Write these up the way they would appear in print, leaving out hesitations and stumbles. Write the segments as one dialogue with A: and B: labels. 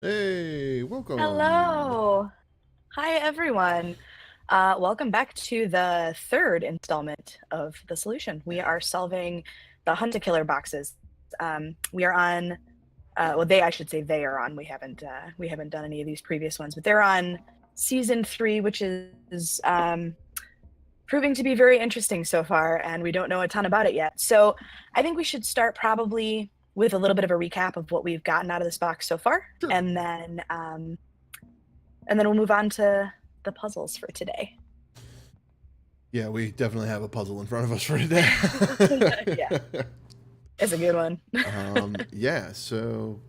A: Hey, welcome.
B: Hello. Hi, everyone. Welcome back to the third installment of The Solution. We are solving the Hunt-a-Killer boxes. We are on, I should say they are on. We haven't done any of these previous ones, but they're on season 3, which is proving to be very interesting so far, and we don't know a ton about it yet. So I think we should start probably with a little bit of a recap of what we've gotten out of this box so far,
A: Sure.
B: and then we'll move on to the puzzles for today.
A: Yeah, we definitely have a puzzle in front of us for today.
B: Yeah, it's a good one.
A: yeah, so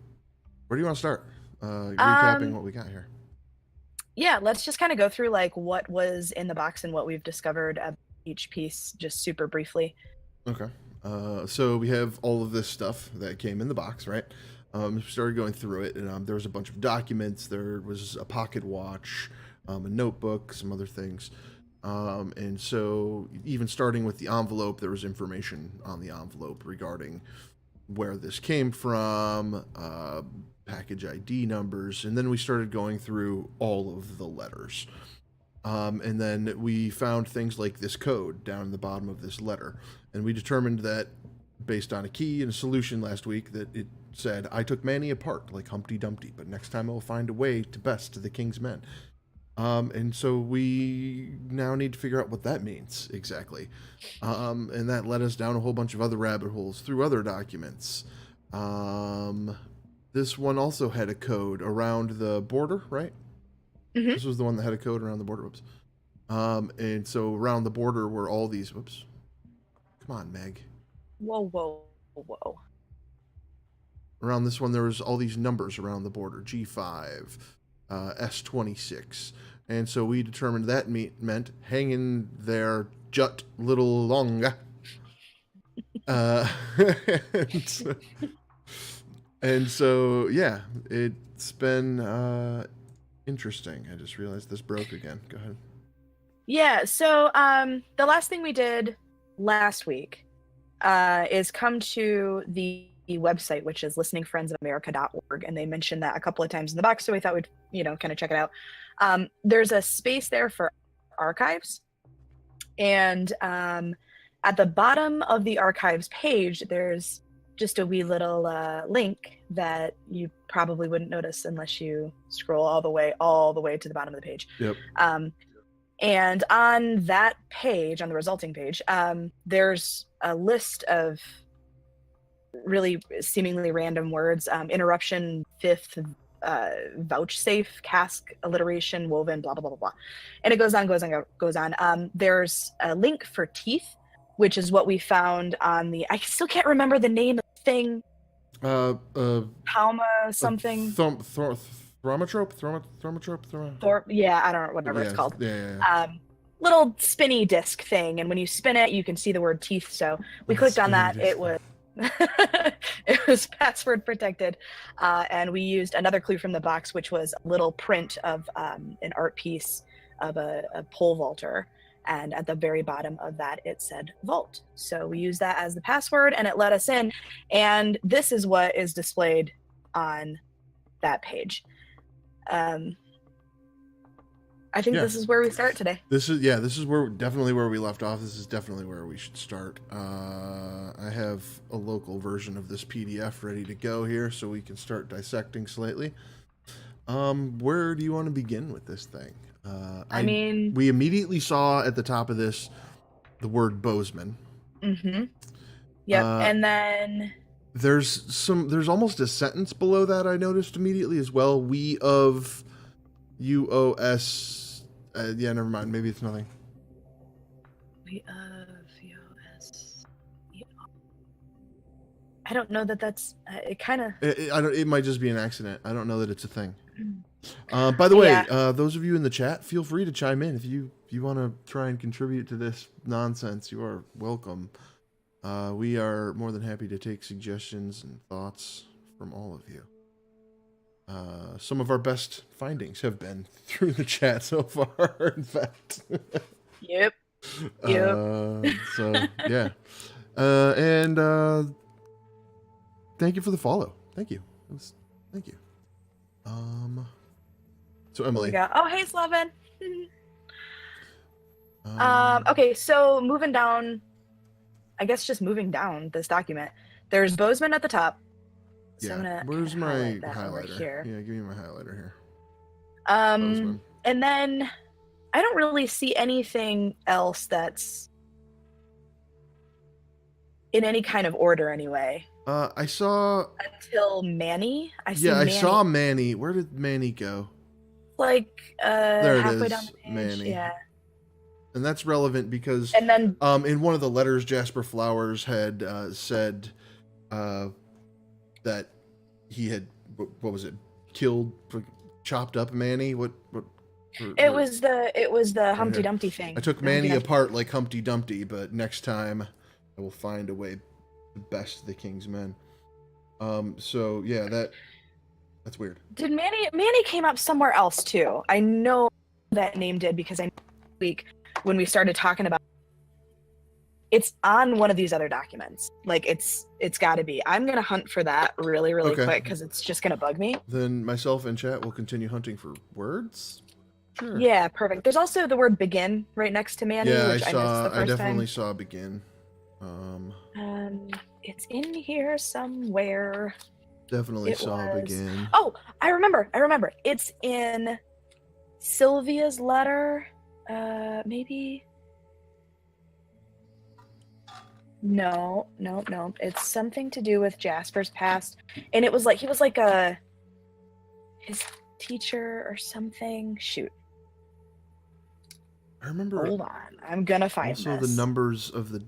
A: where do you want to start? Recapping
B: um,
A: what we got here.
B: yeah, let's just kind of go through like what was in the box and what we've discovered of each piece, just super briefly.
A: Okay. So we have all of this stuff that came in the box, right? We started going through it, and there was a bunch of documents. There was a pocket watch, a notebook, some other things. And so, even starting with the envelope, there was information on the envelope regarding where this came from, package ID numbers, and then we started going through all of the letters. And then we found things like this code down in the bottom of this letter. And we determined that, based on a key and a solution last week, that it said, I took Manny apart like Humpty Dumpty, but next time I will find a way to best the king's men. And so we now need to figure out what that means exactly. And that led us down a whole bunch of other rabbit holes through other documents. Um, this one also had a code around the border, right?
B: Hmm.
A: This was the one that had a code around the border. Whoops. And so around the border were all these. Whoops. Come on, Meg.
B: Whoa, whoa, whoa.
A: Around this one, there was all these numbers around the border. G5, S26. And so we determined that meant hanging there jut little longer. Uh, and, so, and so, yeah, it's been interesting. I just realized this broke again. Go ahead.
B: Yeah, so the last thing we did last week is come to the website, which is listeningfriendsofamerica.org, and they mentioned that a couple of times in the box, so we thought we'd, kind of check it out. There's a space there for archives, and at the bottom of the archives page, there's just a wee little link that you probably wouldn't notice unless you scroll all the way to the bottom of the page.
A: Yep.
B: And on that page, on the resulting page, there's a list of really seemingly random words: interruption, fifth, vouchsafe, cask, alliteration, woven, blah blah blah blah blah, and it goes on, goes on, goes on. There's a link for teeth, which is what we found on the. I still can't remember the name of the thing.
A: Uh, uh,
B: Palma something.
A: thromatrope.
B: Yeah, I don't know, whatever it's
A: Yeah,
B: called.
A: yeah.
B: Little spinny disc thing, and when you spin it, you can see the word teeth. So we clicked on
A: Spinning
B: that.
A: disc
B: It
A: thing.
B: was it was password protected, and we used another clue from the box, which was a little print of an art piece of a pole vaulter, and at the very bottom of that it said vault. So we used that as the password, and it let us in. And this is what is displayed on that page. I think
A: Yeah.
B: this is where we start today.
A: This is where definitely where we left off. This is definitely where we should start. I have a local version of this PDF ready to go here, so we can start dissecting slightly. Where do you want to begin with this thing?
B: I mean,
A: we immediately saw at the top of this the word Bozeman.
B: mm-hmm. Yep.
A: Uh,
B: And then
A: there's almost a sentence below that I noticed immediately as well. We of UOS. Yeah, never mind. Maybe it's nothing.
B: we of VOS. I don't know that that's it. Kind of.
A: It might just be an accident. I don't know that it's a thing. By the way,
B: Yeah.
A: those of you in the chat, feel free to chime in if you want to try and contribute to this nonsense. You are welcome. We are more than happy to take suggestions and thoughts from all of you. Some of our best findings have been through the chat so far. In fact.
B: Yep. Yep.
A: So yeah, and thank you for the follow. Thank you. Thank you. So
B: We
A: Emily.
B: got, oh, hey, Slavin.
A: Um,
B: Okay, so moving down, I guess just moving down this document, there's Bozeman at the top. So I'm
A: yeah.
B: gonna kind
A: Where's
B: of
A: my
B: highlight that over
A: highlighter?
B: here.
A: Yeah, give me my highlighter here.
B: Um,
A: Bozeman.
B: and then I don't really see anything else that's in any kind of order anyway.
A: I saw.
B: Until Manny. I see
A: Yeah, I
B: Manny
A: saw Manny. Where did Manny go?
B: like
A: There it
B: halfway down
A: is,
B: the page.
A: Manny.
B: Yeah.
A: And that's relevant because
B: And then
A: in one of the letters, Jasper Flowers had said that he had what was it? Killed, chopped up Manny. What?
B: it was the
A: Right
B: Humpty
A: here.
B: Dumpty thing.
A: I took
B: The Humpty
A: Manny
B: Dumpty.
A: apart like Humpty Dumpty, but next time I will find a way to best the king's men. So yeah, that's weird.
B: Did Manny came up somewhere else too? I know that name did because I know last week when we started talking about it's on one of these other documents. Like it's got to be. I'm gonna hunt for that really
A: Okay.
B: quick because it's just gonna bug me.
A: Then myself and chat will continue hunting for words. Sure.
B: Yeah, perfect. There's also the word begin right next to Manny,
A: Yeah,
B: which I missed the
A: I
B: first
A: definitely
B: time.
A: saw begin.
B: It's in here somewhere.
A: Definitely
B: It
A: saw
B: was.
A: begin.
B: Oh, I remember. It's in Sylvia's letter. Maybe. No. It's something to do with Jasper's past, and it was like he was like his teacher or something. Shoot.
A: I remember.
B: Hold on, I'm gonna find
A: Also,
B: this.
A: the numbers of the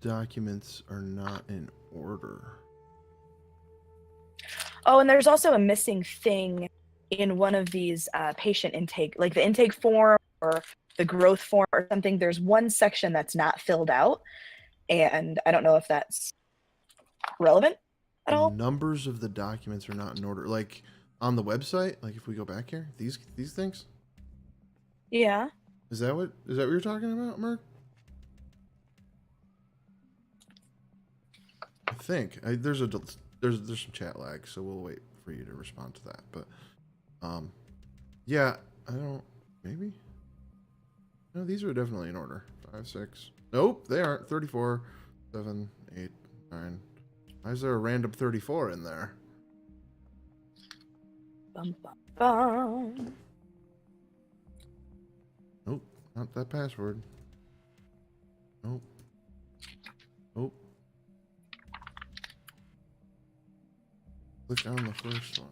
A: documents are not in order.
B: Oh, and there's also a missing thing in one of these patient intake, like the intake form or the growth form or something. There's one section that's not filled out, and I don't know if that's relevant at
A: The
B: all.
A: numbers of the documents are not in order. Like on the website, like if we go back here, these things.
B: Yeah.
A: Is that what you're talking about, Merc? I think there's some chat lag, so we'll wait for you to respond to that. But yeah, I don't. Maybe. No, these are definitely in order. 5, 6. Nope, they aren't. 34, 7, 8, 9. Why is there a random 34 in there?
B: Bum, bum, bum.
A: Nope, not that password. Nope. Nope. Click on the first one.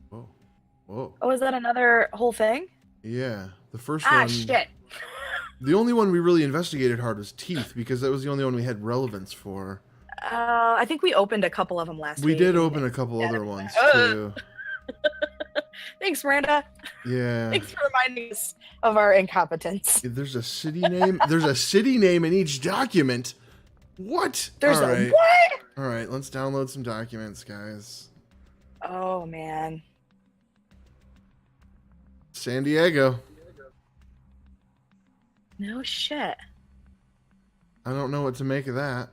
A: Whoa. Whoa.
B: Oh, is that another whole thing?
A: Yeah, the first
B: Ah,
A: one.
B: shit.
A: The only one we really investigated hard was teeth because that was the only one we had relevance for.
B: I think we opened a couple of them last week.
A: We did open a couple other ones too.
B: Thanks, Miranda.
A: Yeah.
B: Thanks for reminding us of our incompetence.
A: There's a city name. There's a city name in each document. What?
B: There's
A: All
B: a
A: right.
B: what?
A: All right, let's download some documents, guys.
B: Oh, man.
A: San Diego.
B: No shit.
A: I don't know what to make of that.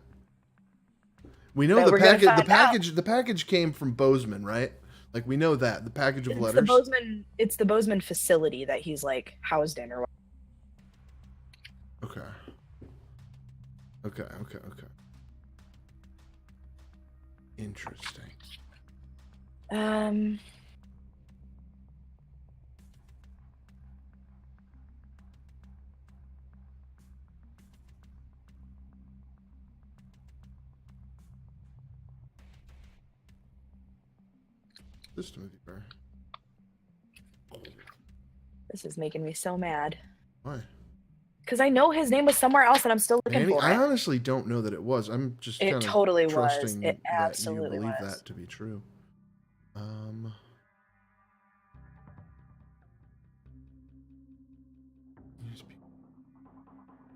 A: We know
B: But
A: the
B: we're gonna
A: package. The
B: find
A: package. The package came from Bozeman, right? Like we know that the package of letters.
B: It's the Bozeman facility that he's like housed in or what.
A: Okay. Interesting. This Timothy Bear.
B: This is making me so mad.
A: Why?
B: Because I know his name was somewhere else and I'm still looking
A: Manny,
B: for
A: I
B: it.
A: honestly don't know that it was. I'm just
B: It
A: kind of
B: totally was.
A: trusting
B: It
A: that you
B: absolutely
A: believe
B: was.
A: that to be true.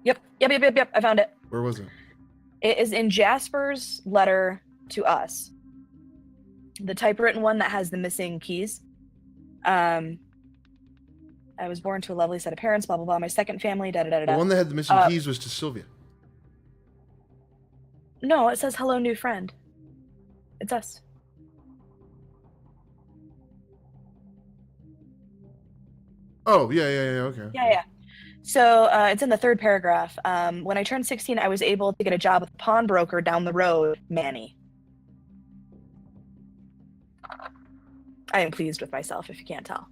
B: Yep. I found it.
A: Where was it?
B: It is in Jasper's letter to us. The typewritten one that has the missing keys. I was born to a lovely set of parents, blah, blah, blah. My second family, da, da, da, da.
A: The one that had the missing keys was to Sylvia.
B: No, it says hello, new friend. It's us.
A: Oh, yeah, okay.
B: Yeah. So it's in the third paragraph. When I turned 16, I was able to get a job with a pawnbroker down the road, Manny. I am pleased with myself, if you can't tell.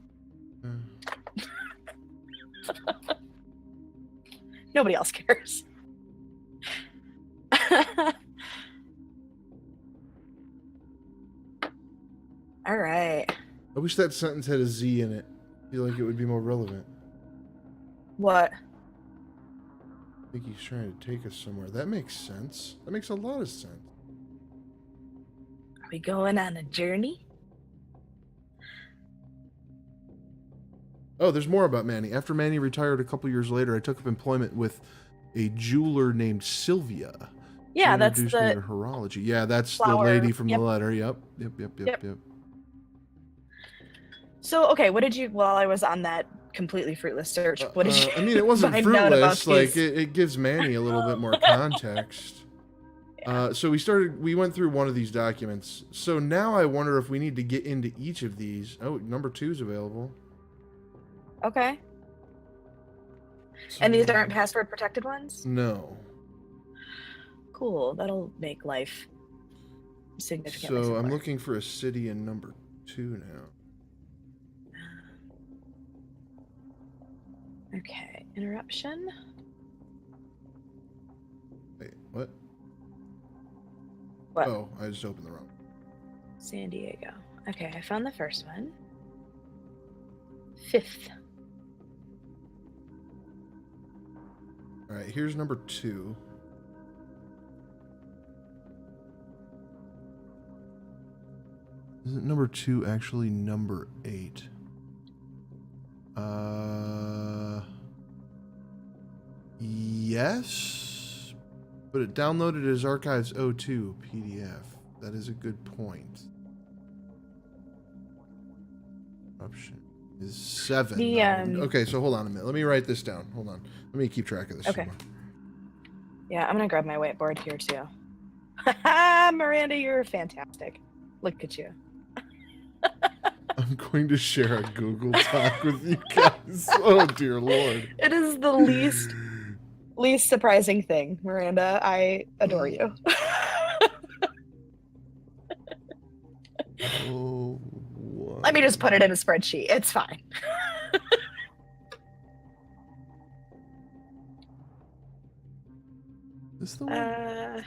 B: Nobody else cares. All right.
A: I wish that sentence had a Z in it. I feel like it would be more relevant.
B: What?
A: I think he's trying to take us somewhere. That makes sense. That makes a lot of sense.
B: Are we going on a journey?
A: Oh, there's more about Manny. After Manny retired a couple years later, I took up employment with a jeweler named Sylvia.
B: Yeah,
A: she
B: that's
A: introduced me
B: the
A: to horology. Yeah, that's the
B: flower.
A: lady from
B: Yep.
A: the letter. Yep.
B: So, okay, what did you, while I was on that completely fruitless search, what did you
A: I mean, it wasn't
B: find out about
A: fruitless. Like,
B: these?
A: it gives Manny a little bit more context.
B: Yeah.
A: So we went through one of these documents. So now I wonder if we need to get into each of these. Oh, number 2 is available.
B: Okay.
A: So,
B: And these aren't password protected ones?
A: No.
B: Cool. That'll make life significantly
A: So
B: simpler.
A: I'm looking for a city in number 2 now.
B: Okay. Interruption.
A: Wait, what?
B: What?
A: Oh, I just opened the wrong.
B: San Diego. Okay, I found the first one. 5th.
A: All right, here's number 2. Isn't number 2 actually number 8? Yes, but it downloaded as Archives 02 PDF. That is a good point. Option is 7. Okay, so hold on a minute. Let me write this down. Hold on. Let me keep track of this.
B: Okay. Yeah, I'm gonna grab my whiteboard here too. Miranda, you're fantastic. Look at you.
A: I'm going to share a Google Doc with you guys. Oh dear Lord.
B: It is the least surprising thing, Miranda. I adore you.
A: Oh, what?
B: Let me just put it in a spreadsheet. It's fine.
A: This the one? Yeah,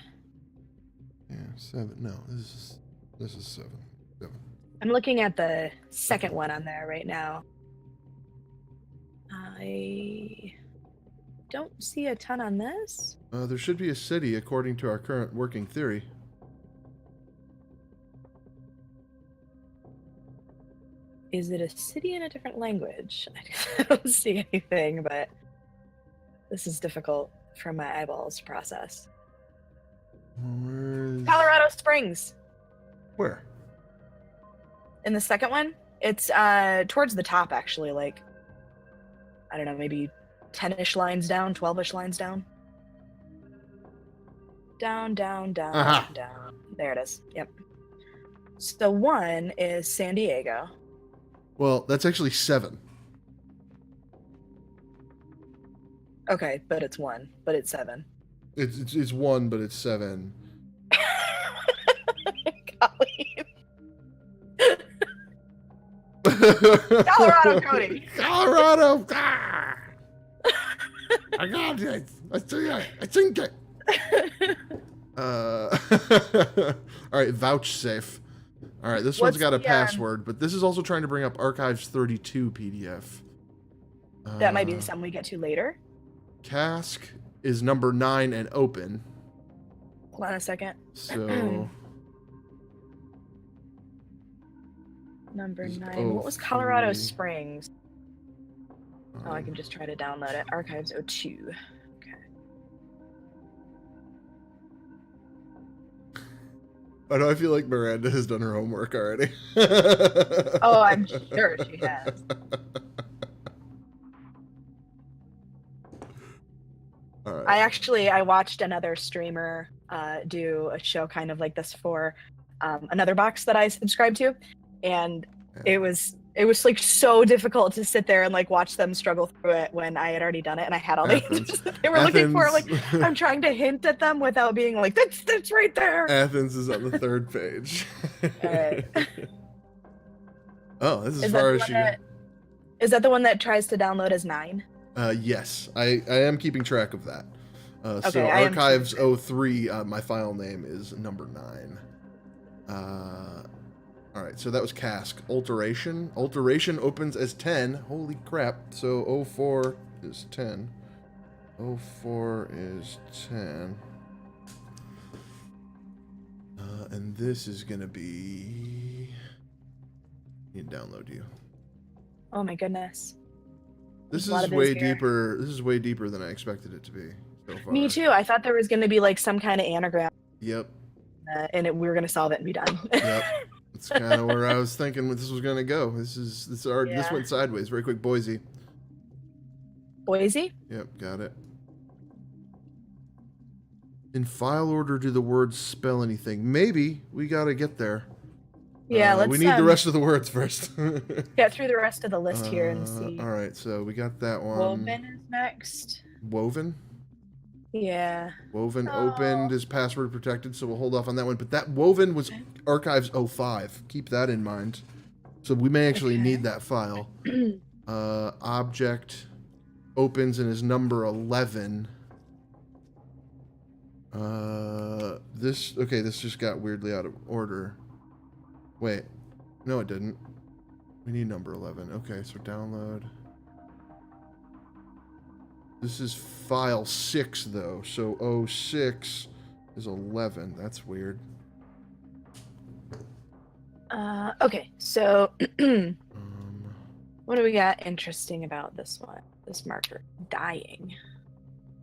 A: 7. No, this is 7.
B: I'm looking at the second one on there right now. I don't see a ton on this.
A: There should be a city according to our current working theory.
B: Is it a city in a different language? I don't see anything, but this is difficult for my eyeballs to process. Colorado Springs.
A: Where?
B: In the second one, it's towards the top, actually, like, I don't know, maybe 10-ish lines down, 12-ish lines down. Down. There it is. Yep. So 1 is San Diego.
A: Well, that's actually 7.
B: Okay, but it's 1, but it's 7.
A: It's 1, but it's 7.
B: Golly. Colorado, Cody.
A: Colorado. Ah! I got it. I think it. All right, vouchsafe. All right, this one's got a password, but this is also trying to bring up Archives 32 PDF.
B: That might be something we get to later.
A: Cask is number 9 and open.
B: Hold on a second.
A: So
B: number 9. What was Colorado Springs? Oh, I can just try to download it. Archives 02. Okay.
A: I know. I feel like Miranda has done her homework already.
B: Oh, I'm sure she has.
A: All right.
B: I watched another streamer do a show kind of like this for another box that I subscribe to, and it was like so difficult to sit there and like watch them struggle through it when I had already done it and I had all the answers that they were looking for. Like I'm trying to hint at them without being like that's right there.
A: Athens is on the third page.
B: All right.
A: Oh, this is as far as she got.
B: Is that the one that tries to download as 9?
A: Yes, I am keeping track of that.
B: Okay,
A: so archives 03, my file name is number 9. All right, so that was cask. Alteration. Alteration opens as 10. Holy crap. So 04 is 10. 04 is 10. And this is going to be... I need to download you.
B: Oh my goodness.
A: This is way deeper. This is way deeper than I expected it to be so far.
B: Me too. I thought there was going to be like some kind of anagram.
A: Yep.
B: And we were going to solve it and be done.
A: Yep. That's kind of where I was thinking this was going to go. This went sideways. Very quick. Boise.
B: Boise?
A: Yep. Got it. In file order, do the words spell anything? Maybe. We got to get there.
B: Yeah,
A: we need the rest of the words first.
B: Get through the rest of the list here and see.
A: All right, so we got that one.
B: Woven is next.
A: Woven?
B: Yeah.
A: Woven opened is password protected, so we'll hold off on that one. But that Woven was archives 05. Keep that in mind. So we may actually need that file. Object opens and is number 11. This just got weirdly out of order. Wait, no it didn't. We need number 11. Okay, so download. This is file 6 though, so 06 is 11. That's weird.
B: Okay, so what do we got interesting about this one? This marker, dying.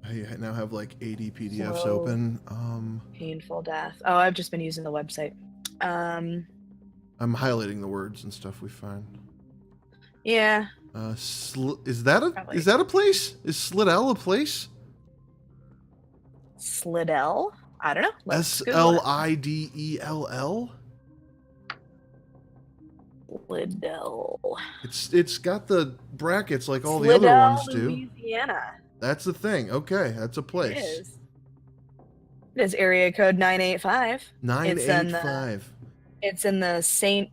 A: I now have like 80 PDFs open.
B: Painful death. Oh, I've just been using the website.
A: I'm highlighting the words and stuff we find.
B: Yeah.
A: Is that a place? Is Slidell a place?
B: Slidell? I don't know.
A: Slidell?
B: Slidell.
A: It's got the brackets like all
B: Slidell,
A: the other ones do.
B: Louisiana.
A: That's the thing. Okay, that's a place.
B: It is area code 985.
A: 985.
B: It's in the St.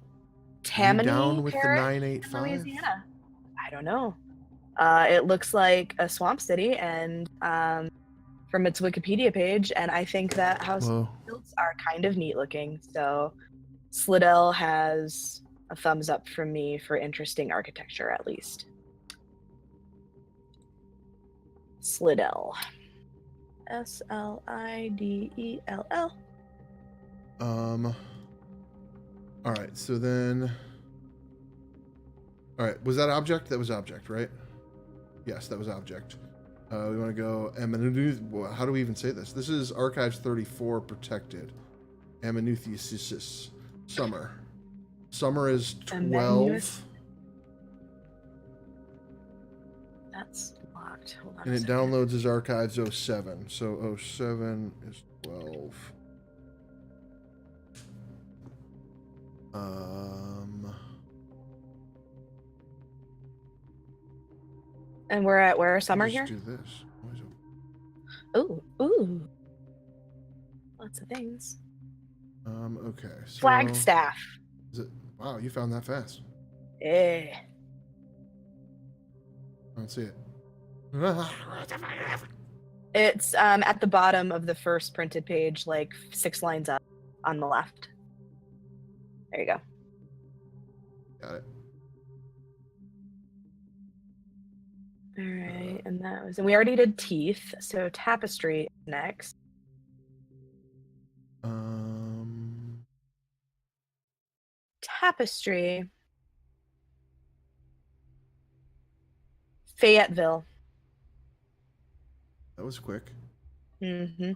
B: Tammany
A: down with
B: parish,
A: the 985.
B: Louisiana. I don't know. It looks like a swamp city, and from its Wikipedia page, and I think that house builds are kind of neat looking. So Slidell has a thumbs up from me for interesting architecture, at least. Slidell. Slidell.
A: All right, so then... All right, was that object? That was object, right? Yes, that was object. We want to go... How do we even say this? This is Archives 34 protected. Amanuensis. Summer. Summer is 12.
B: That's locked. Hold on.
A: And it downloads as Archives 07. So 07 is 12.
B: And we're at where? Summer here?
A: Do this.
B: Ooh. Lots of things.
A: Okay. So
B: Flagstaff.
A: Is it? Wow, you found that fast.
B: Eh.
A: I don't see it.
B: It's at the bottom of the first printed page, like 6 lines up on the left. There you go.
A: Got it.
B: All right, and we already did teeth, so tapestry next. Tapestry. Fayetteville.
A: That was quick.
B: Mm-hmm.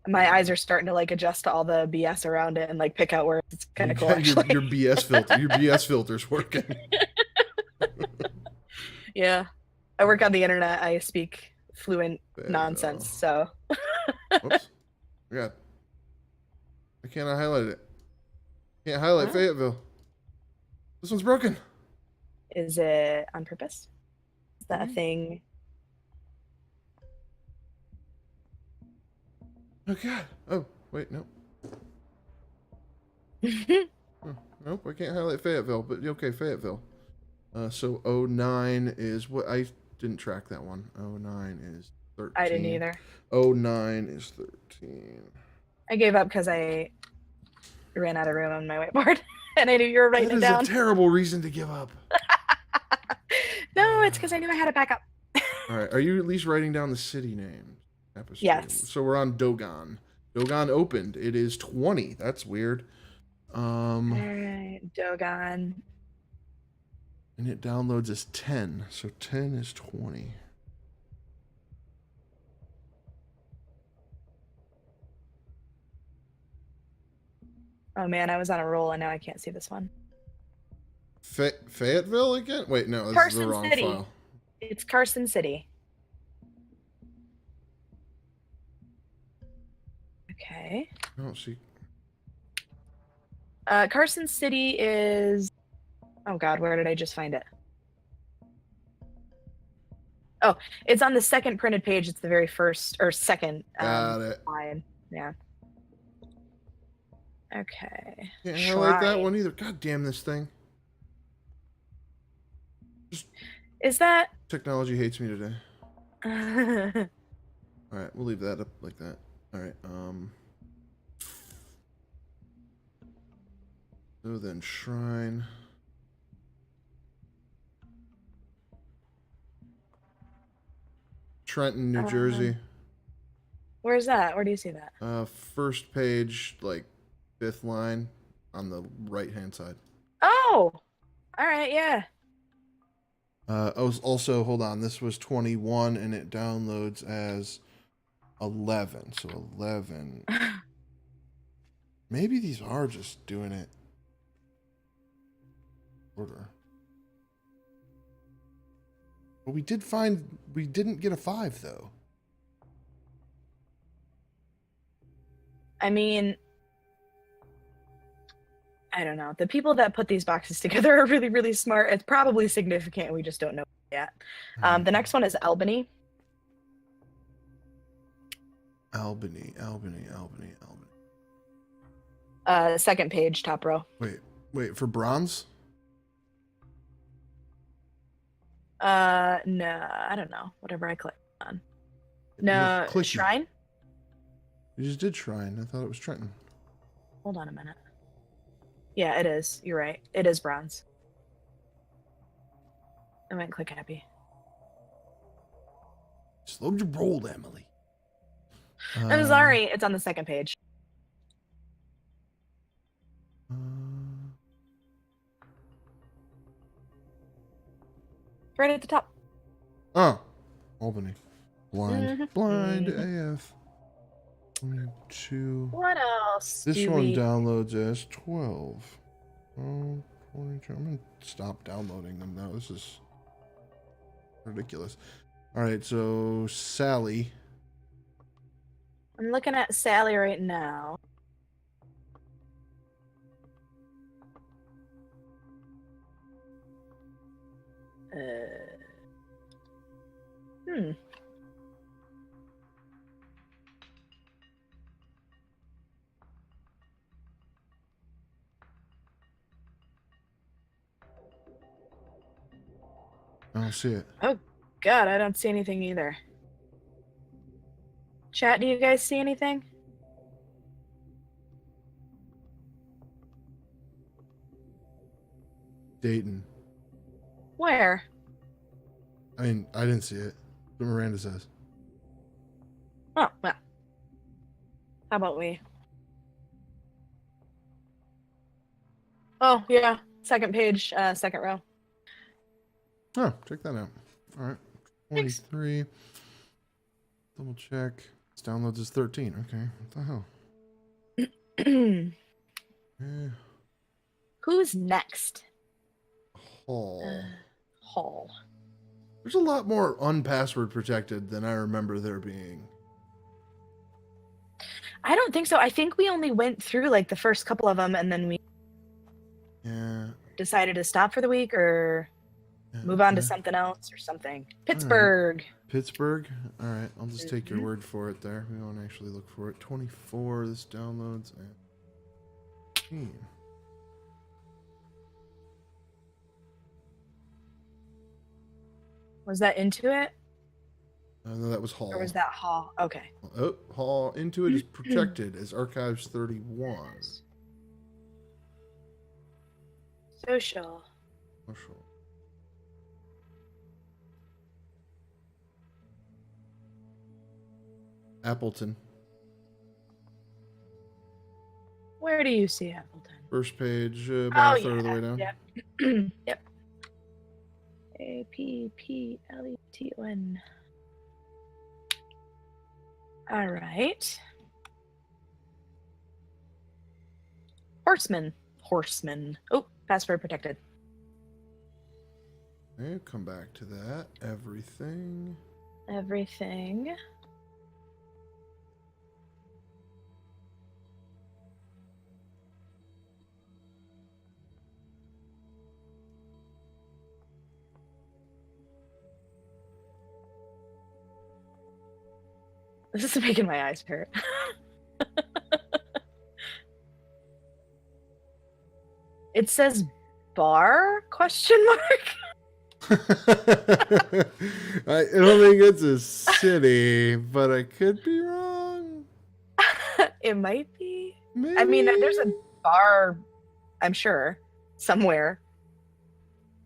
B: My eyes are starting to like adjust to all the BS around it and like pick out where it's kind of cool.
A: Your BS filter. Your BS filter's working.
B: Yeah. I work on the internet. I speak fluent nonsense.
A: Fayetteville.
B: So
A: Whoops. God. I cannot highlight it. Can't highlight
B: Huh?
A: Fayetteville. This one's broken.
B: Is it on purpose? Is that a
A: Mhm.
B: thing?
A: Oh God. Oh wait, no. Oh, nope, I can't highlight Fayetteville. But okay, Fayetteville. So 09 is what I didn't track that one. 09 is
B: I didn't
A: 13.
B: either.
A: 09 is 13.
B: I gave up because I ran out of room on my whiteboard, and I knew you were writing
A: That
B: it
A: is
B: down.
A: a terrible reason to give up.
B: No, it's because I knew I had a backup.
A: All right, are you at least writing down the city name? Tapestry.
B: Yes.
A: So we're on Dogon. Dogon opened. It is 20. That's weird.
B: All right, Dogon.
A: And it downloads as 10. So 10 is 20.
B: Oh man, I was on a roll and now I can't see this one.
A: Fayetteville again? Wait, no, this is the
B: Carson
A: wrong
B: City.
A: file.
B: It's Carson City. Okay.
A: I don't see.
B: Carson City is. Oh God, where did I just find it? Oh, it's on the second printed page. It's the very first or second
A: Got it.
B: line. Yeah. Okay.
A: Can't highlight that one either. God damn this thing. Just
B: Is that?
A: technology hates me today.
B: uh,
A: All right, we'll leave that up like that. All right. So then shrine. Trenton, New Jersey.
B: where's that? Where do you see that?
A: First page, like 5th line on the right hand side.
B: Oh, all right, yeah.
A: I was also, hold on, this was 21 and it downloads as 11. So 11. Maybe these are just doing it order. But we didn't get a 5 though.
B: I mean, I don't know. The people that put these boxes together are really, really smart. It's probably significant. We just don't know yet. The next one is Albany.
A: Albany.
B: Second page, top row.
A: Wait, for bronze?
B: No, I don't know. Whatever I click on. No,
A: Clicky.
B: Shrine?
A: You just did shrine. I thought it was Trenton.
B: Hold on a minute. Yeah, it is. You're right. It is bronze. I might click happy.
A: Slow your roll, Emily.
B: I'm sorry. It's on the second page. Right at the top.
A: Oh, Albany. Blind.
B: Mhm.
A: Blind AF. 22.
B: What else?
A: This
B: do
A: one
B: we...
A: downloads as 12. Oh, 22. I'm going to stop downloading them now. This is ridiculous. All right, so Sally.
B: I'm looking at Sally right now. Hmm.
A: I don't see it.
B: Oh, God, I don't see anything either. Chat, do you guys see anything?
A: Dayton.
B: Where?
A: I mean, I didn't see it. What Miranda says.
B: Oh, well. How about we? Oh, yeah. Second page, second row.
A: Oh, check that out. All right.
B: Thanks.
A: 23. Double check. This downloads is 13. Okay. What the hell?
B: Who's next?
A: Hall.
B: Hall.
A: There's a lot more unpassword protected than I remember there being.
B: I don't think so. I think we only went through like the first couple of them, and then we decided to stop for the week or move on to something else or something. Pittsburgh.
A: Right. Pittsburgh. All right, I'll just take your word for it there. We won't actually look for it. 24. This downloads at 15.
B: Was that Intuit?
A: No, that was Hall.
B: Or was that Hall? Okay.
A: Oh, Hall. Intuit is protected as Archives 31.
B: Social.
A: Appleton.
B: Where do you see Appleton?
A: First page, about a third of the way down.
B: Yep. Yep. Appleton. All right. Horseman. Oh, password protected.
A: Okay, come back to that. Everything.
B: This is making my eyes hurt. It says bar? Question mark?
A: I don't think it's a city, but I could be wrong.
B: It might be.
A: Maybe.
B: I mean, there's a bar, I'm sure, somewhere.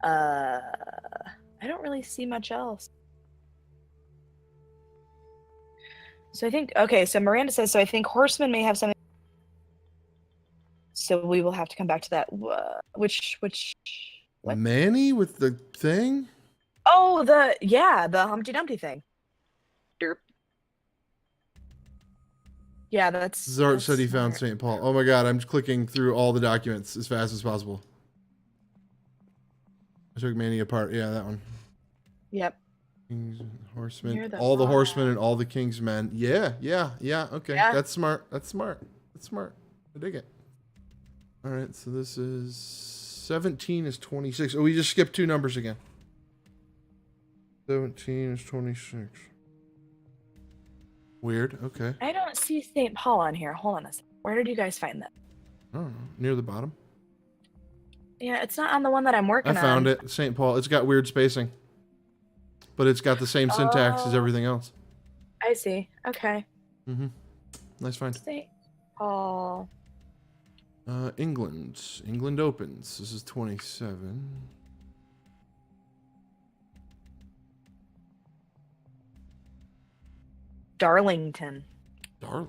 B: I don't really see much else. So I think, okay, so Miranda says, so I think Horseman may have something. So we will have to come back to that. Which what?
A: Manny with the thing?
B: Oh, the Humpty Dumpty thing. Derp. Yeah, that's...
A: Zart said he found St. Paul. Oh my god, I'm just clicking through all the documents as fast as possible. I took Manny apart. Yeah, that one.
B: Yep.
A: Kings, horsemen. All the horsemen and all the king's men. Yeah. Okay. Yeah. That's smart. I dig it. All right, so this is 17 is 26. Oh, we just skipped 2 numbers again. 17 is 26. Weird. Okay.
B: I don't see St. Paul on here. Hold on a second. Where did you guys find that?
A: I don't know. Near the bottom.
B: Yeah, it's not on the one that I'm working on.
A: I found it. St. Paul. It's got weird spacing. But it's got the same syntax as everything else.
B: I see. Okay.
A: Mm-hmm. Nice find.
B: St. Paul.
A: England. England opens. This is 27.
B: Darlington.
A: I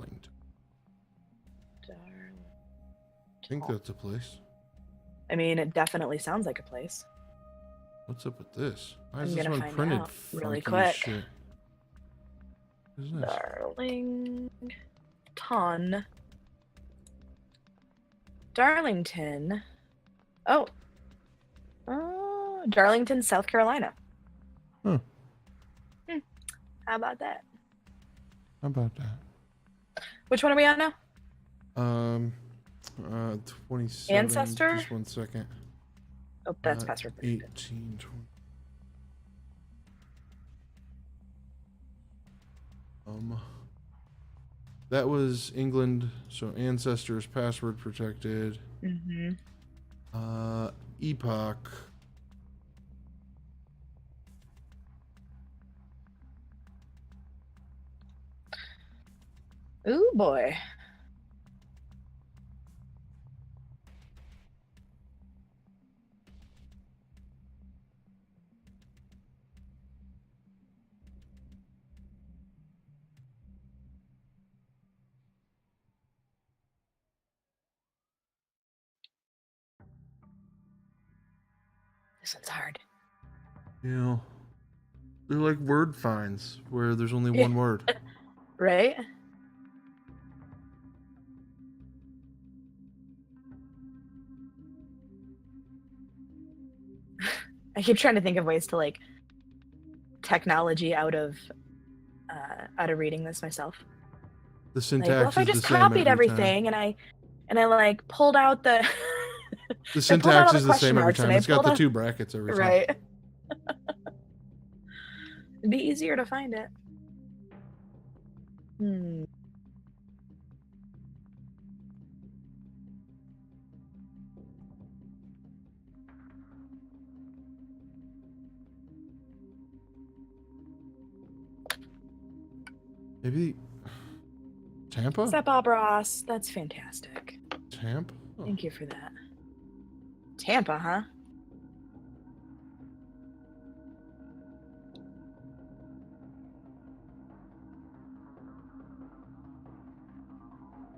A: think that's a place.
B: I mean, it definitely sounds like a place.
A: What's up with this? Why is
B: I'm
A: this
B: gonna
A: one
B: find
A: printed
B: out really
A: funky
B: quick.
A: shit? What is this?
B: Darlington. Oh. Darlington, South Carolina.
A: Huh.
B: How about that?
A: How about that?
B: Which one are we on now?
A: 27.
B: Ancestor?
A: Just 1 second.
B: Oh, that's password.
A: 18, 20. That was England, so ancestors, password protected.
B: Mm-hmm.
A: Epoch.
B: Ooh, boy. This one's hard.
A: You know, they're like word finds where there's only one word.
B: Right? I keep trying to think of ways to like technology out of reading this myself.
A: The
B: Like,
A: syntax
B: well, if I
A: is the
B: just
A: same
B: copied
A: every time.
B: everything and I like pulled out the
A: The
B: I pulled out
A: syntax
B: all
A: is the
B: question
A: same every
B: marks
A: time.
B: and I
A: It's got
B: pulled
A: the
B: out
A: 2 brackets every time.
B: right. It'd be easier to find it.
A: Maybe Tampa?
B: What's up, Bob Ross? That's fantastic.
A: Tampa? Oh.
B: Thank you for that. Tampa, huh?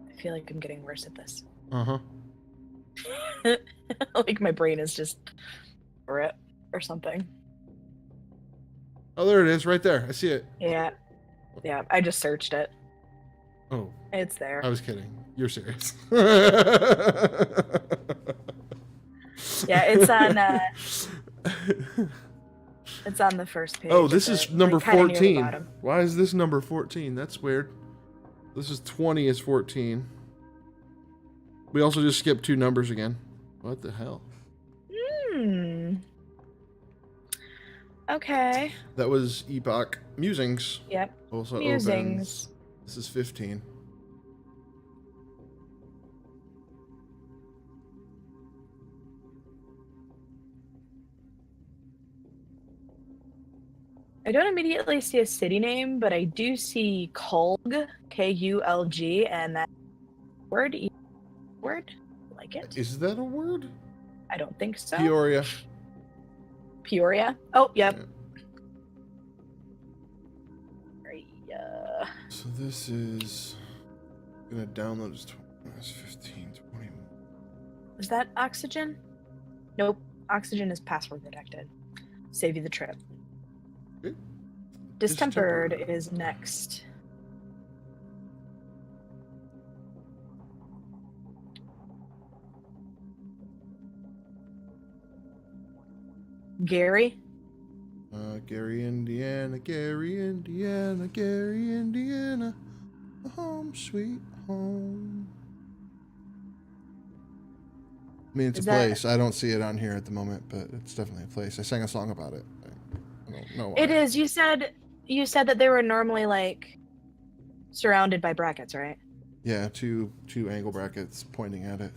B: I feel like I'm getting worse at this.
A: Uh-huh.
B: Like my brain is just rip or something.
A: Oh, there it is, right there. I see it.
B: Yeah. Yeah, I just searched it.
A: Oh.
B: It's there.
A: I was kidding. You're serious.
B: Yeah, it's on it's on the first page.
A: Oh, this is number
B: like, kinda near the
A: 14.
B: bottom.
A: Why is this number 14? That's weird. This is 20 is 14. We also just skipped 2 numbers again. What the hell?
B: Okay.
A: That was Epoch Musings.
B: Yep.
A: Also
B: Musings.
A: opens. This is 15.
B: I don't immediately see a city name, but I do see Kulg, Kulg, and that word. Like it?
A: Is that a word?
B: I don't think so.
A: Peoria.
B: Peoria? Oh, yep.
A: So this is gonna download as 15, 20.
B: Is that oxygen? Nope. Oxygen is password protected. Save you the trip.
A: Okay.
B: Distempered is next. Gary?
A: Gary, Indiana, Gary, Indiana, Gary, Indiana, home sweet home. I mean, it's a place. I don't see it on here at the moment, but it's definitely a place. I sang a song about it. I don't know why.
B: It is. You said that they were normally like surrounded by brackets, right?
A: Yeah, two angle brackets pointing at it.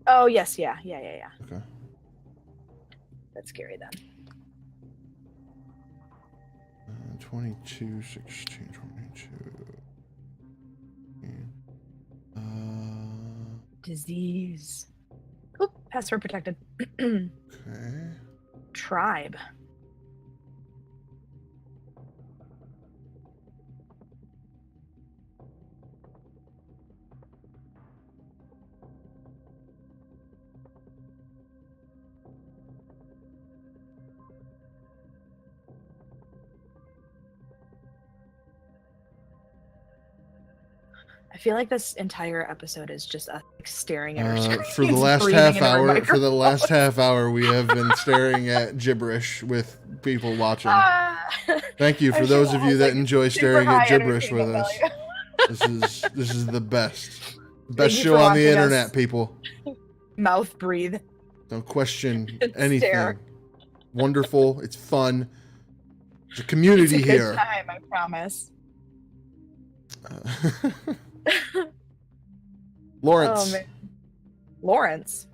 B: Oh yes, yeah.
A: Okay.
B: That's scary then.
A: 22, 16, 22.
B: Disease. Oop, password protected.
A: Okay.
B: Tribe. I feel like this entire episode is just us staring at our screens.
A: For the last half hour, we have been staring at gibberish with people watching. Thank you for those of you that enjoy staring at gibberish with us. This is the best show on the internet, people.
B: Mouth breathe.
A: Don't question anything.
B: Stare.
A: Wonderful. It's fun. There's a community
B: it's a
A: here.
B: good time, I promise.
A: Lawrence.
B: Oh, man. Lawrence,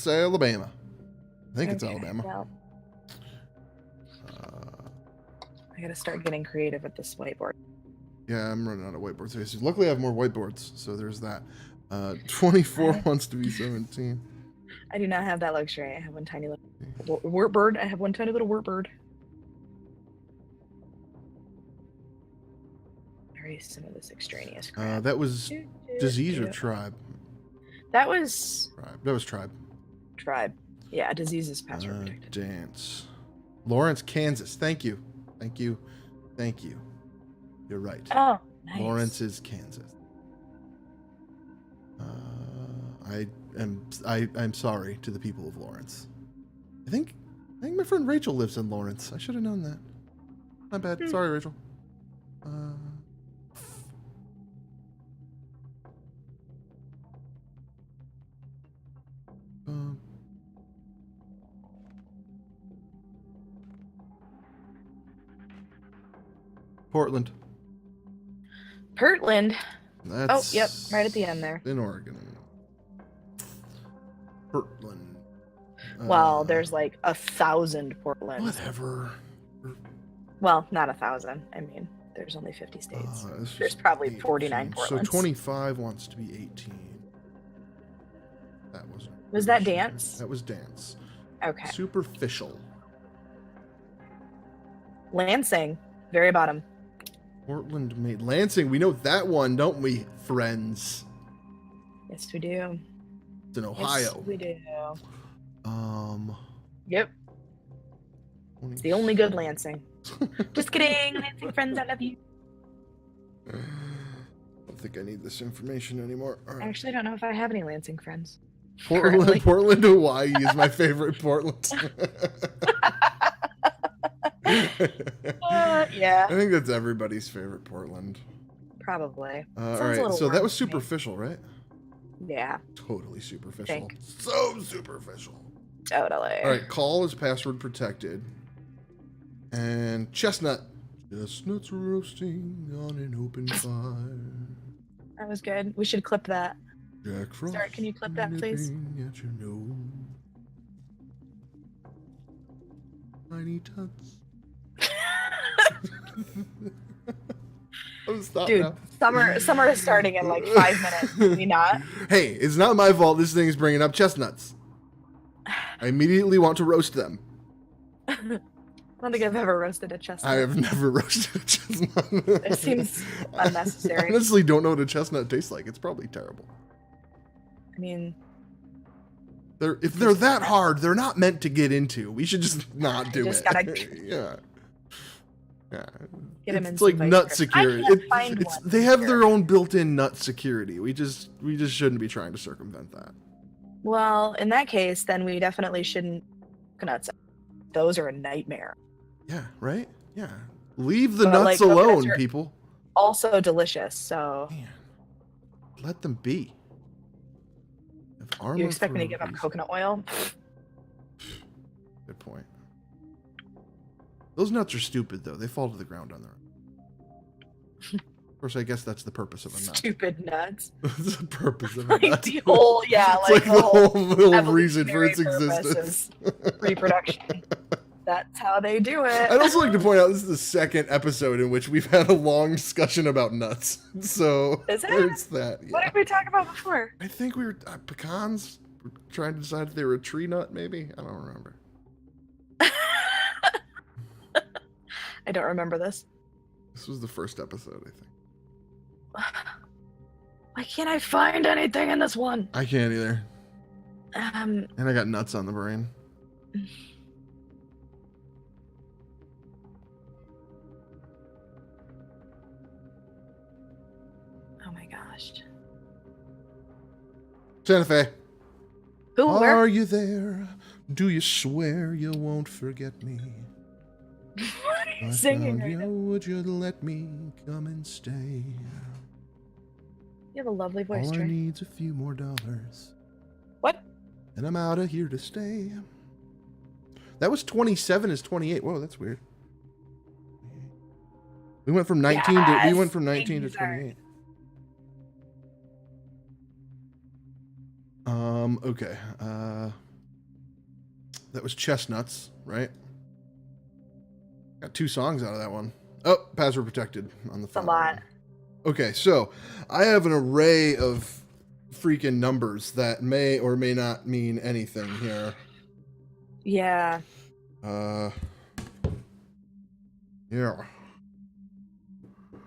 A: Alabama. I think it's Alabama.
B: Well, I gotta start getting creative with this whiteboard.
A: Yeah, I'm running out of whiteboard spaces. Luckily, I have more whiteboards, so there's that. 24 wants to be 17.
B: I do not have that luxury. I have one tiny little wart bird. I have one tiny little wart bird. Erase some of this extraneous crap.
A: That was disease or tribe?
B: That was
A: tribe. That was tribe.
B: Tribe. Yeah, disease is password protected.
A: Dance. Lawrence, Kansas. Thank you. You're right.
B: Oh, nice.
A: Lawrence is Kansas. I'm sorry to the people of Lawrence. I think my friend Rachel lives in Lawrence. I should have known that. Not bad. Sorry, Rachel. Portland.
B: Portland.
A: That's
B: yep, right at the end there.
A: in Oregon. Portland.
B: Well, there's like 1,000 Portlands.
A: Whatever.
B: Well, not 1,000. I mean, there's only 50 states. There's probably
A: 18.
B: 49 Portlands.
A: So 25 wants to be 18. That wasn't.
B: Was that dance?
A: That was dance.
B: Okay.
A: Superficial.
B: Lansing, very bottom.
A: Portland made Lansing. We know that one, don't we, friends?
B: Yes, we do.
A: It's in Ohio.
B: Yes, we do. Yep. It's the only good Lansing. Just kidding, Lansing friends, I love you.
A: I don't think I need this information anymore. All right.
B: Actually, I don't know if I have any Lansing friends.
A: Portland, Hawaii is my favorite Portland.
B: Yeah.
A: I think that's everybody's favorite Portland.
B: Probably.
A: All right, so that was superficial, right?
B: Yeah.
A: Totally superficial. So superficial.
B: Totally.
A: All right, call is password protected. And chestnut. Chestnuts roasting on an open fire.
B: That was good. We should clip that.
A: Jack Frost.
B: Sorry, can you clip that, please?
A: At your nose. Tiny tuts.
B: Dude,
A: now.
B: summer is starting in like 5 minutes. Can we not?
A: Hey, it's not my fault this thing is bringing up chestnuts. I immediately want to roast them.
B: I don't think I've ever roasted a chestnut.
A: I have never roasted a chestnut.
B: It seems unnecessary.
A: I honestly don't know what a chestnut tastes like. It's probably terrible.
B: I mean,
A: if they're that hard, they're not meant to get into. We should just not do
B: just
A: it.
B: Gotta
A: yeah.
B: Get them
A: It's like nut security. They have their own built-in nut security. We just shouldn't be trying to circumvent that.
B: Well, in that case, then we definitely shouldn't. Coconuts. Those are a nightmare.
A: Yeah. Right. Yeah. Leave the nuts alone, people.
B: Also delicious. So.
A: Man. Let them be.
B: You expect me to give up coconut oil?
A: Good point. Those nuts are stupid, though. They fall to the ground on their own. Of course, I guess that's the purpose of a nut.
B: Stupid nuts.
A: That's the purpose of a
B: like
A: nut.
B: The whole, yeah,
A: like the whole reason for its
B: evolutionary
A: existence.
B: Reproduction. That's how they do it.
A: I'd also like to point out this is the second episode in which we've had a long discussion about nuts. So
B: is it?
A: There's that. Yeah.
B: What did we talk about before?
A: I think we were pecans. We're trying to decide if they were a tree nut, maybe. I don't remember.
B: I don't remember this.
A: This was the first episode, I think.
B: Why can't I find anything in this one?
A: I can't either.
B: And
A: I got nuts on the brain.
B: Oh my gosh.
A: Santa Fe.
B: Who? Where?
A: Are you there? Do you swear you won't forget me?
B: What are you singing right now?
A: Would you let me come and stay?
B: You have a lovely voice,
A: All I
B: Trey.
A: need's a few more dollars.
B: What?
A: And I'm out of here to stay. That was 27 is 28. Whoa, that's weird. We went from 19 to 28. Okay. That was Chestnuts, right? Got 2 songs out of that one. Oh, password protected on the phone.
B: A lot.
A: Okay, so I have an array of freaking numbers that may or may not mean anything here.
B: Yeah.
A: Yeah.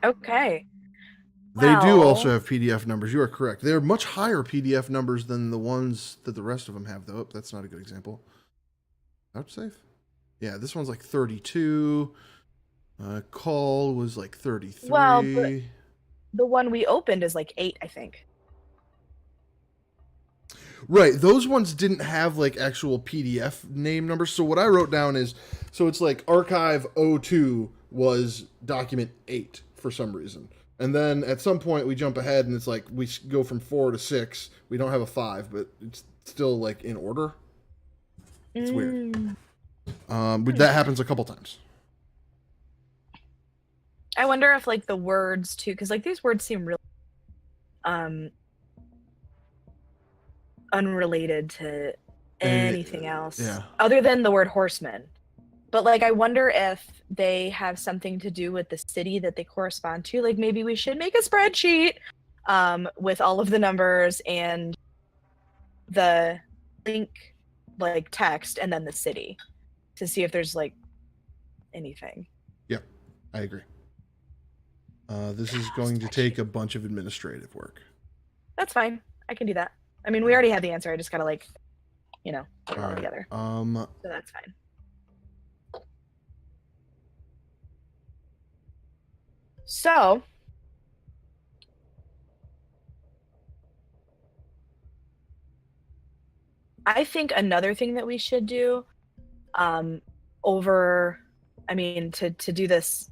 B: Okay.
A: They do also have PDF numbers. You are correct. They're much higher PDF numbers than the ones that the rest of them have, though. Oh, that's not a good example. Vouchsafe? Yeah, this one's like 32. Call was like 33.
B: Well, but the one we opened is like 8, I think.
A: Right, those ones didn't have like actual PDF name numbers. So what I wrote down is, so it's like archive 02 was document 8 for some reason. And then at some point we jump ahead and it's like we go from 4 to 6. We don't have a 5, but it's still like in order. It's weird. But that happens a couple times.
B: I wonder if like the words too, because like these words seem really unrelated to anything else other than the word horseman. But like I wonder if they have something to do with the city that they correspond to. Like maybe we should make a spreadsheet with all of the numbers and the link like text and then the city to see if there's like anything.
A: Yeah, I agree. This is going to take a bunch of administrative work.
B: That's fine. I can do that. I mean, we already have the answer. I just gotta like, put it all together. So that's fine. So I think another thing that we should do to do this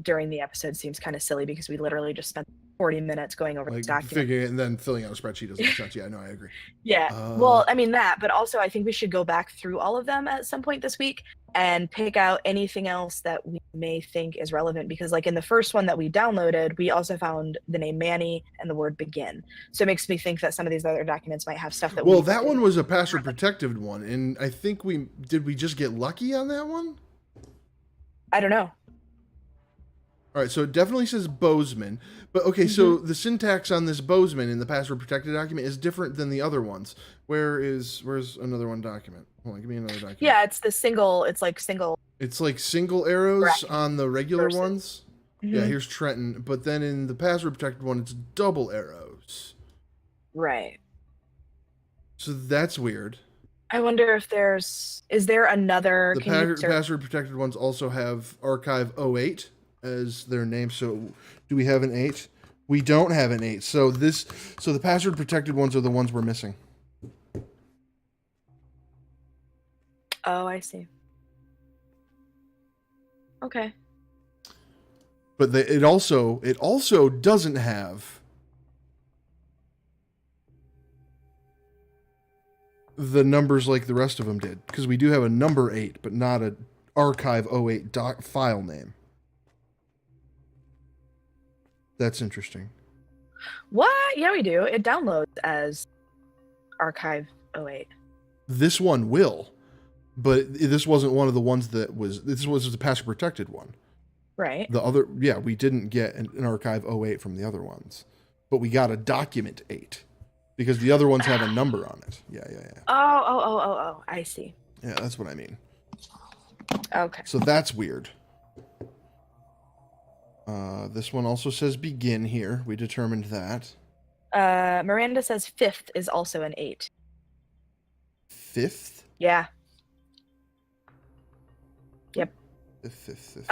B: during the episode seems kind of silly because we literally just spent 40 minutes going over this document.
A: Figuring it and then filling out a spreadsheet doesn't make sense. Yeah, no, I agree.
B: Yeah. Well, I mean that, but also I think we should go back through all of them at some point this week and pick out anything else that we may think is relevant because like in the first one that we downloaded, we also found the name Manny and the word begin. So it makes me think that some of these other documents might have stuff that
A: that one was a password protected one. And I think we just get lucky on that one?
B: I don't know.
A: All right, so it definitely says Bozeman. But okay, so the syntax on this Bozeman in the password protected document is different than the other ones. Where's another one document? Hold on, give me another document.
B: Yeah, it's like single.
A: It's like single arrows
B: bracket
A: on the regular
B: versus.
A: ones. Yeah, here's Trenton. But then in the password protected one, it's double arrows.
B: Right.
A: So that's weird.
B: I wonder if is there another...
A: The password protected ones also have archive 08 as their name. So do we have an 8? We don't have an 8. So the password protected ones are the ones we're missing.
B: Oh, I see. Okay.
A: But it also doesn't have the numbers like the rest of them did, because we do have a number 8, but not a archive 08 file name. That's interesting.
B: What? Yeah, we do. It downloads as archive 08.
A: This one will, but this wasn't one of the ones that was. This was the password protected one.
B: Right.
A: The other, we didn't get an archive 08 from the other ones, but we got a document 8 because the other ones have a number on it. Yeah.
B: Oh, I see.
A: Yeah, that's what I mean.
B: Okay.
A: So that's weird. This one also says begin here. We determined that.
B: Miranda says 5th is also an 8.
A: 5th?
B: Yeah. Yep.
A: Fifth.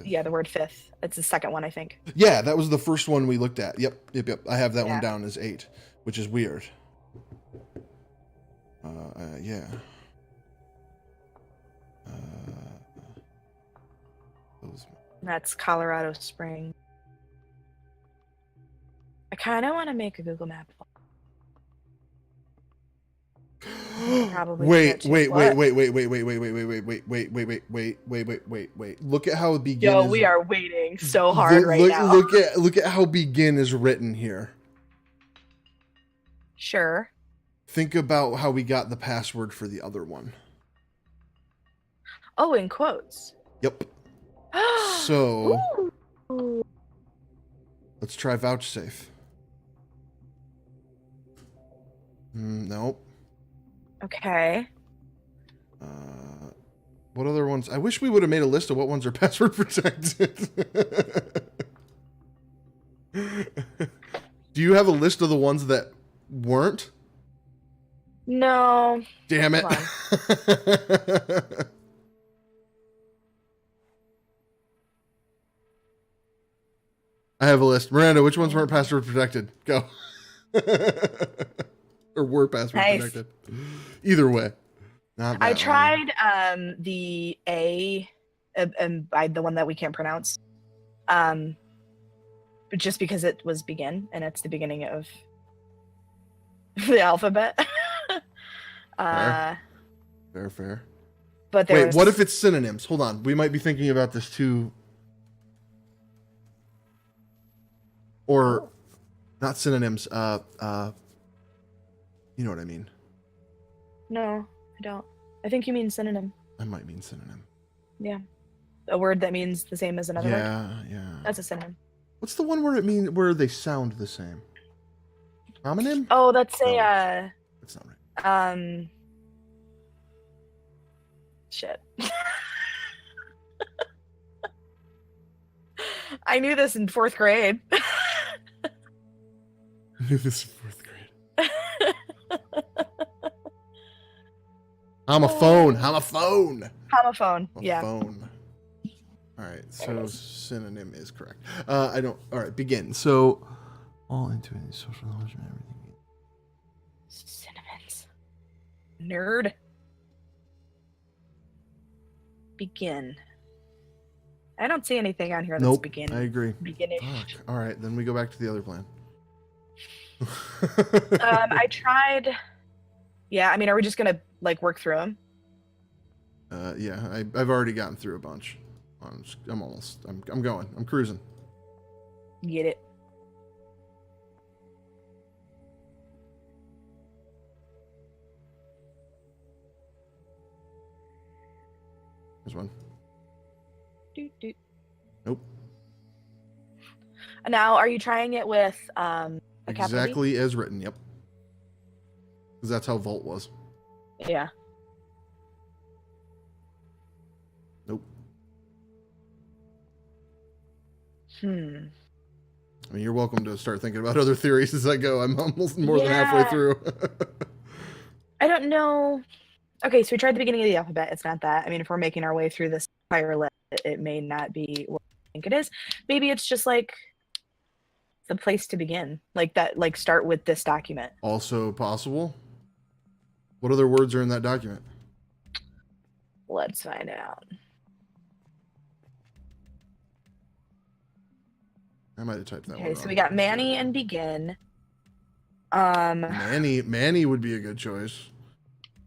B: Yeah, the word 5th. It's the second one, I think.
A: Yeah, that was the first one we looked at. Yep. I have that one down as 8, which is weird. Yeah.
B: That's Colorado Springs. I kind of want to make a Google map. Probably.
A: Wait. Look at how begin.
B: Yo, we are waiting so hard right now.
A: Look at how begin is written here.
B: Sure.
A: Think about how we got the password for the other one.
B: Oh, in quotes.
A: Yep. So
B: Ooh.
A: Let's try vouchsafe. Nope.
B: Okay.
A: What other ones? I wish we would have made a list of what ones are password protected. Do you have a list of the ones that weren't?
B: No.
A: Damn it. I have a list. Miranda, which ones weren't password protected? Go. Or were password protected. Either way. Not that
B: I tried the A and by the one that we can't pronounce. But just because it was begin and it's the beginning of the alphabet.
A: Fair. Fair.
B: But
A: Wait, what if it's synonyms? Hold on. We might be thinking about this too. Or not synonyms. You know what I mean.
B: No, I don't. I think you mean synonym.
A: I might mean synonym.
B: Yeah. A word that means the same as another word.
A: Yeah.
B: That's a synonym.
A: What's the one where they sound the same? Homonym?
B: Oh, that's
A: No,
B: a
A: that's not right.
B: Shit. I knew this in 4th grade.
A: I knew this in 4th grade. Homophone.
B: Homophone. Yeah.
A: Phone. All right. So synonym is correct. All right. Begin. So all into it, social knowledge and everything.
B: Synonyms. Nerd. Begin. I don't see anything on here that's begin.
A: I agree.
B: Beginning.
A: Fuck. All right, then we go back to the other plan.
B: I tried. Yeah, I mean, are we just gonna like work through them?
A: Yeah, I've already gotten through a bunch. I'm going. I'm cruising.
B: Get it.
A: There's one.
B: Doot.
A: Nope.
B: Now, are you trying it with a
A: Exactly as written. Yep. Because that's how Volt was.
B: Yeah.
A: Nope.
B: I
A: mean, you're welcome to start thinking about other theories as I go. I'm almost more than halfway through.
B: I don't know. Okay, so we tried the beginning of the alphabet. It's not that. I mean, if we're making our way through this entire list, it may not be what I think it is. Maybe it's just like the place to begin. Like that, like start with this document.
A: Also possible. What other words are in that document?
B: Let's find out.
A: I might have typed that one.
B: Okay, so we got Manny and begin.
A: Manny would be a good choice.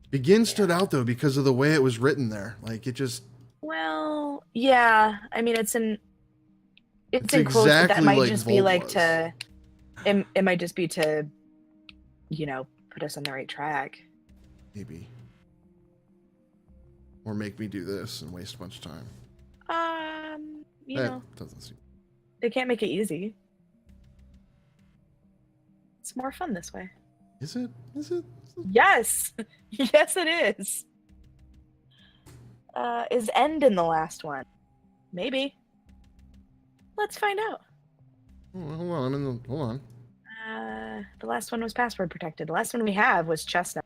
A: Begin stood out though because of the way it was written there. Like it just.
B: Well, yeah. I mean, it's in quotes, but
A: exactly
B: that might
A: like
B: just
A: Volt
B: be like
A: was.
B: it might just be to, put us on the right track.
A: Maybe. Or make me do this and waste a bunch of time. Doesn't seem.
B: They can't make it easy. It's more fun this way.
A: Is it?
B: Yes. Yes, it is. Is end in the last one? Maybe. Let's find out.
A: Hold on. Hold on.
B: The last one was password protected. The last one we have was Chestnut.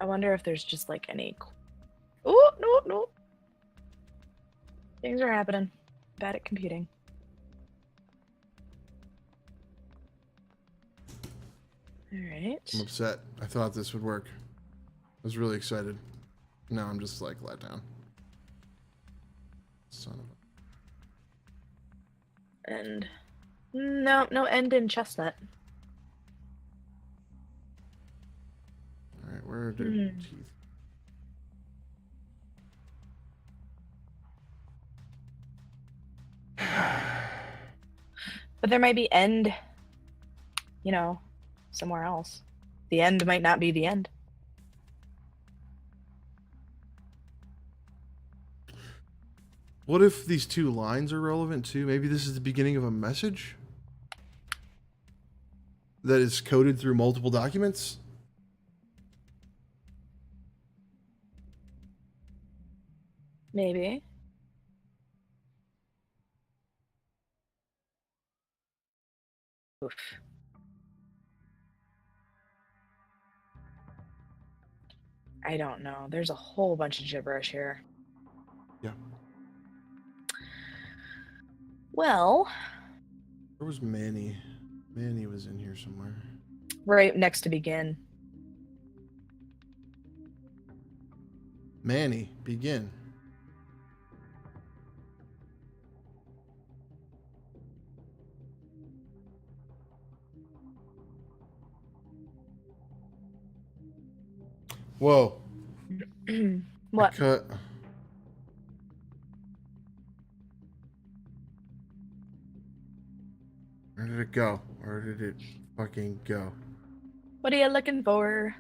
B: I wonder if there's just like any. Oh, no. Things are happening. Bad at computing. All right.
A: I'm upset. I thought this would work. I was really excited. Now I'm just like let down. Son of a.
B: And no end in Chestnut.
A: All right, where are the teeth?
B: But there might be end, somewhere else. The end might not be the end.
A: What if these two lines are relevant too? Maybe this is the beginning of a message that is coded through multiple documents?
B: Maybe. Oof. I don't know. There's a whole bunch of gibberish here.
A: Yeah.
B: Well.
A: Where was Manny? Manny was in here somewhere.
B: Right next to begin.
A: Manny, begin. Whoa. I
B: What?
A: cut. Where did it go? Where did it fucking go?
B: What are you looking for?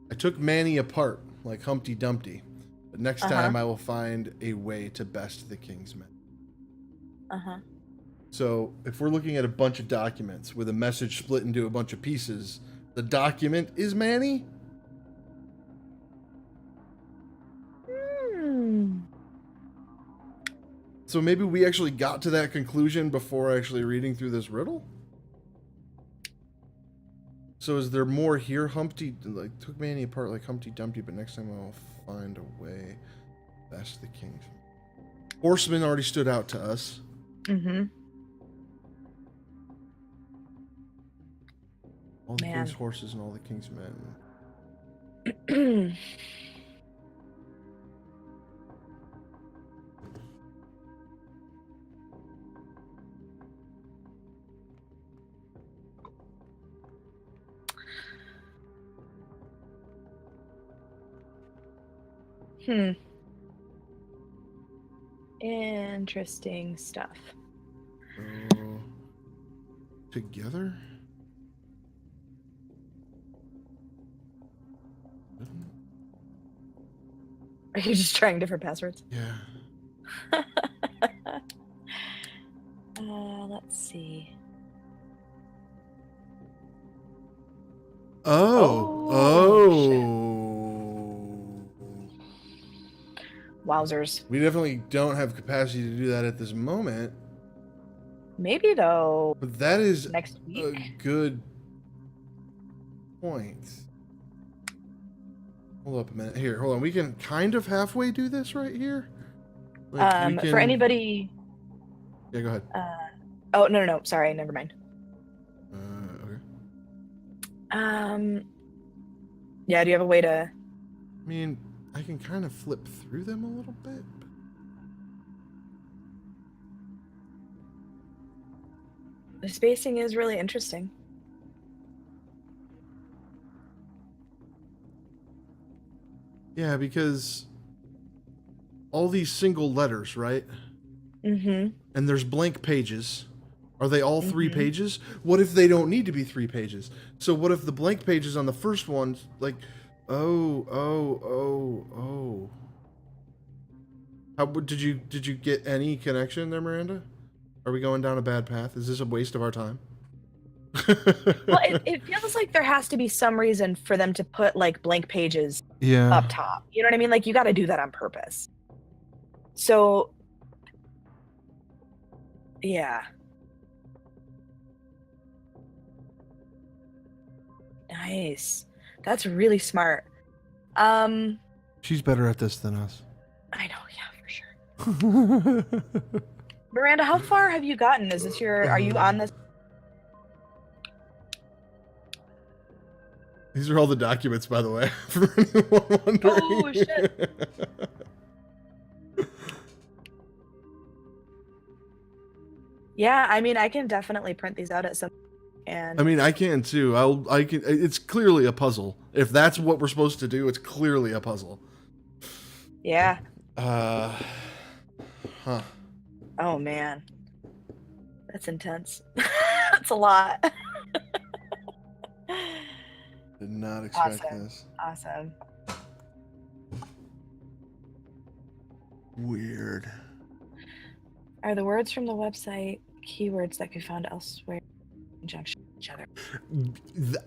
A: I took Manny apart like Humpty Dumpty, but next
B: Uh-huh.
A: time I will find a way to best the King's men.
B: Uh-huh.
A: So if we're looking at a bunch of documents with a message split into a bunch of pieces, the document is Manny?
B: Hmm.
A: So maybe we actually got to that conclusion before actually reading through this riddle? So is there more here? Humpty, like, took Manny apart like Humpty Dumpty, but next time I'll find a way. Best the King's. Horseman already stood out to us.
B: Mm-hmm.
A: All the
B: Man.
A: King's horses and all the King's men.
B: Interesting stuff.
A: So, together?
B: Are you just trying different passwords?
A: Yeah.
B: Let's see. Wowzers.
A: We definitely don't have capacity to do that at this moment.
B: Maybe though.
A: But that is
B: next week.
A: A good point. Hold up a minute. Here, hold on. We can kind of halfway do this right here.
B: Like we can... For anybody.
A: Yeah, go ahead.
B: Oh no. Sorry, never mind.
A: Okay.
B: Yeah. Do you have a way to?
A: I mean, I can kind of flip through them a little bit.
B: The spacing is really interesting.
A: Yeah, because all these single letters, right?
B: Mm-hmm.
A: And there's blank pages. Are they all 3 pages? What if they don't need to be 3 pages? So what if the blank pages on the first one, like, oh. How did you get any connection there, Miranda? Are we going down a bad path? Is this a waste of our time?
B: Well, it feels like there has to be some reason for them to put like blank pages up top. You know what I mean? Like you got to do that on purpose. So, yeah. Nice. That's really smart.
A: She's better at this than us.
B: I know, yeah, for sure. Miranda, how far have you gotten? Is this are you on this?
A: These are all the documents, by the way, for anyone wondering.
B: Oh, shit. Yeah, I mean, I can definitely print these out at some and
A: I mean, I can too. I can. It's clearly a puzzle. If that's what we're supposed to do, it's clearly a puzzle.
B: Yeah.
A: Huh.
B: Oh man, that's intense. That's a lot.
A: Did not expect this.
B: Awesome.
A: Weird.
B: Are the words from the website keywords that could be found elsewhere in conjunction with each other?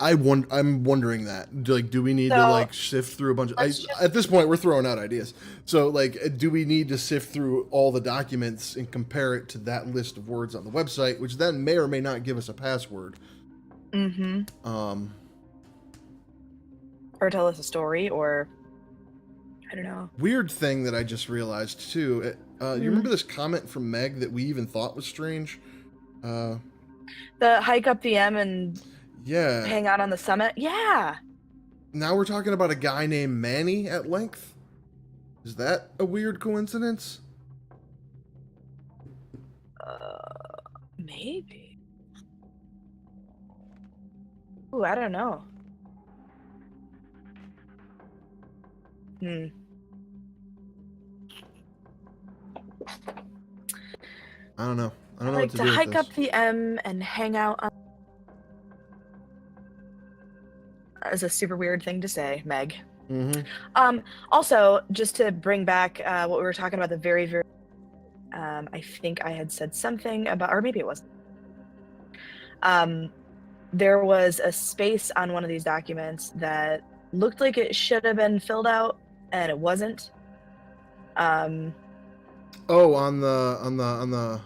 A: I'm wondering that. Like, do we need to like sift through a bunch of? At this point, we're throwing out ideas. So, like, do we need to sift through all the documents and compare it to that list of words on the website, which then may or may not give us a password?
B: Mm-hmm. Or tell us a story, or I don't know.
A: Weird thing that I just realized too. You remember this comment from Meg that we even thought was strange?
B: The hike up the M and
A: Yeah.
B: hang out on the summit. Yeah.
A: Now we're talking about a guy named Manny at length. Is that a weird coincidence?
B: Maybe. Ooh, I don't know. Hmm.
A: I don't know. I don't know
B: Like
A: what to
B: to
A: do with
B: hike
A: this.
B: up the M and hang out on is a super weird thing to say, Meg. Also, just to bring back what we were talking about the very, very I think I had said something about, or maybe it wasn't. There was a space on one of these documents that looked like it should have been filled out, and it wasn't.
A: Oh, on the.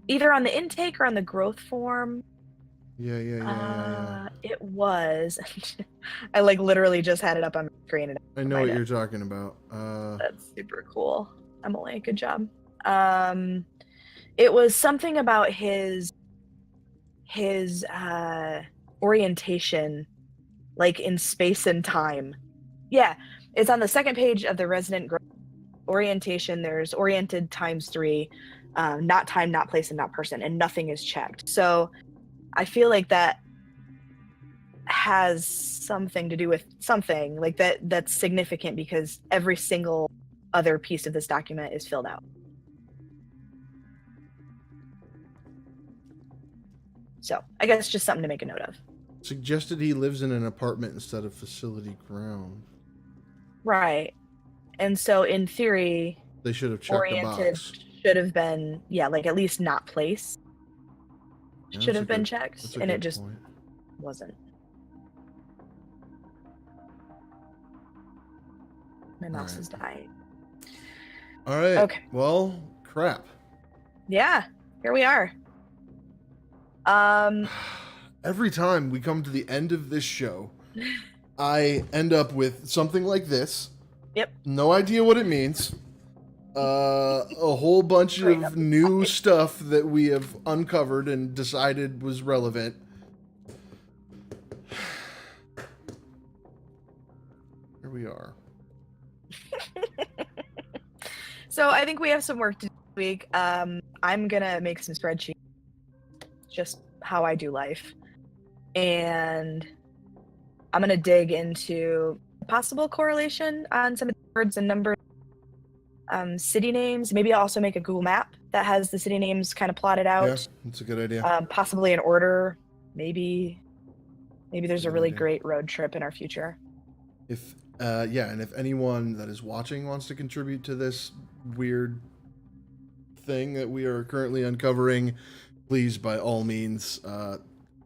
B: Either on the intake or on the growth form.
A: Yeah.
B: It was. I like literally just had it up on my screen and
A: I know what you're talking about.
B: that's super cool. Emily, good job. It was something about his orientation, like in space and time. Yeah, it's on the second page of the resident orientation. There's oriented ×3, not time, not place, and not person, and nothing is checked. So I feel like that has something to do with something like that's significant because every single other piece of this document is filled out. So I guess just something to make a note of.
A: Suggested he lives in an apartment instead of facility ground.
B: Right. And so in theory,
A: They should have checked a
B: oriented
A: box.
B: should have been, yeah, like at least not place
A: Yeah,
B: should have been checked, and it just
A: point.
B: wasn't. My mouse is dying.
A: All right.
B: Okay.
A: Well, crap.
B: Yeah, here we are.
A: Every time we come to the end of this show, I end up with something like this.
B: Yep.
A: No idea what it means. A whole bunch of new stuff that we have uncovered and decided was relevant. Here we are.
B: So I think we have some work to do this week. I'm gonna make some spreadsheets, just how I do life, and I'm gonna dig into possible correlation on some of the words and numbers, city names. Maybe I'll also make a Google map that has the city names kind of plotted out.
A: Yeah, that's a good idea.
B: Possibly in order. Maybe there's a really great road trip in our future.
A: And if anyone that is watching wants to contribute to this weird thing that we are currently uncovering, please by all means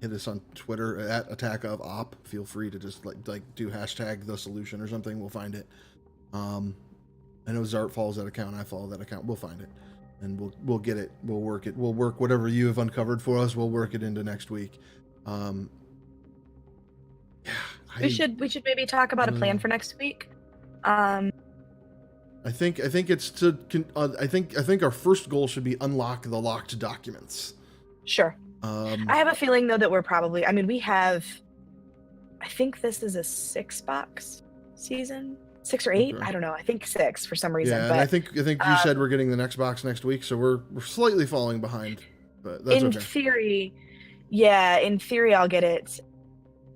A: hit us on Twitter at attackofop. Feel free to just like do hashtag the solution or something. We'll find it. I know Zart follows that account. I follow that account. We'll find it, and we'll get it. We'll work it. We'll work whatever you have uncovered for us. We'll work it into next week.
B: We should maybe talk about a plan for next week.
A: I think it's to. I think our first goal should be unlock the locked documents.
B: Sure. I have a feeling though that we're probably. I mean, we have. I think this is a 6-box season, 6 or 8. Okay. I don't know. I think 6 for some reason.
A: Yeah,
B: but,
A: and I think you said we're getting the next box next week, so we're slightly falling behind, but that's
B: in theory. Yeah, in theory, I'll get it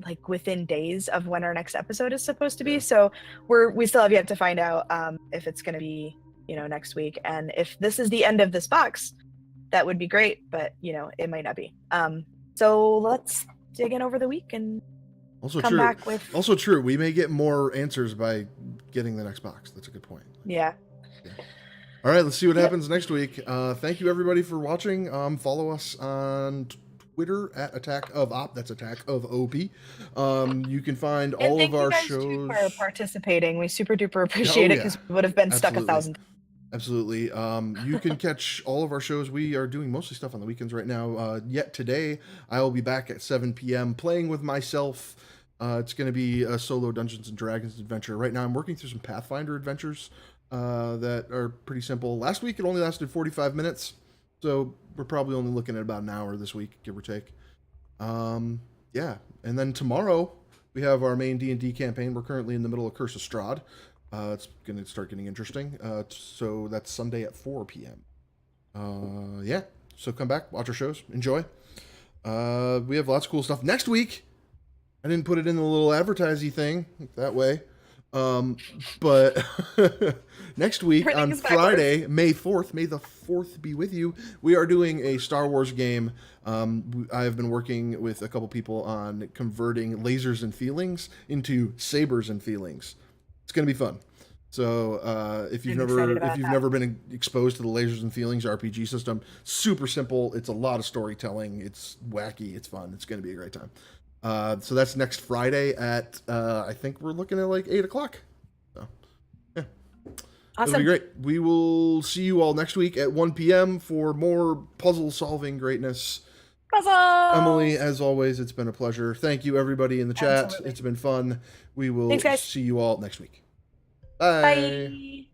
B: like within days of when our next episode is supposed to be. So we still have yet to find out if it's going to be next week, and if this is the end of this box, that would be great. But it might not be. So let's dig in over the week and come back with.
A: Also true. We may get more answers by getting the next box. That's a good point.
B: Yeah.
A: All right. Let's see what happens next week. Thank you everybody for watching. Follow us on Twitter at attackofop. That's attackofop. You can find all of our shows.
B: Thank you guys for participating. We super duper appreciate it because we would have been stuck 1,000.
A: Absolutely. You can catch all of our shows. We are doing mostly stuff on the weekends right now. Yet today, I will be back at 7 p.m. playing with myself. It's going to be a solo Dungeons and Dragons adventure. Right now, I'm working through some Pathfinder adventures that are pretty simple. Last week, it only lasted 45 minutes. So we're probably only looking at about an hour this week, give or take. Yeah, and then tomorrow we have our main D&D campaign. We're currently in the middle of Curse of Strahd. It's going to start getting interesting. So that's Sunday at 4 p.m. Yeah, so come back, watch our shows, enjoy. We have lots of cool stuff next week. I didn't put it in the little advertising thing that way. But next week on
B: Everything is
A: Friday, May 4th, may the 4th be with you, we are doing a Star Wars game. I have been working with a couple people on converting lasers and feelings into sabers and feelings. It's going to be fun. So if you've
B: I'm excited
A: never
B: about that.
A: been exposed to the lasers and feelings RPG system, super simple. It's a lot of storytelling. It's wacky. It's fun. It's going to be a great time. So that's next Friday at I think we're looking at like 8 o'clock. So yeah, it'll be
B: Awesome.
A: great. We will see you all next week at 1 p.m. for more puzzle solving greatness.
B: Puzzle.
A: Emily, as always, it's been a pleasure. Thank you everybody in the chat.
B: Absolutely.
A: It's been fun. We will
B: Thanks, guys.
A: see you all next week. Bye.
B: Bye.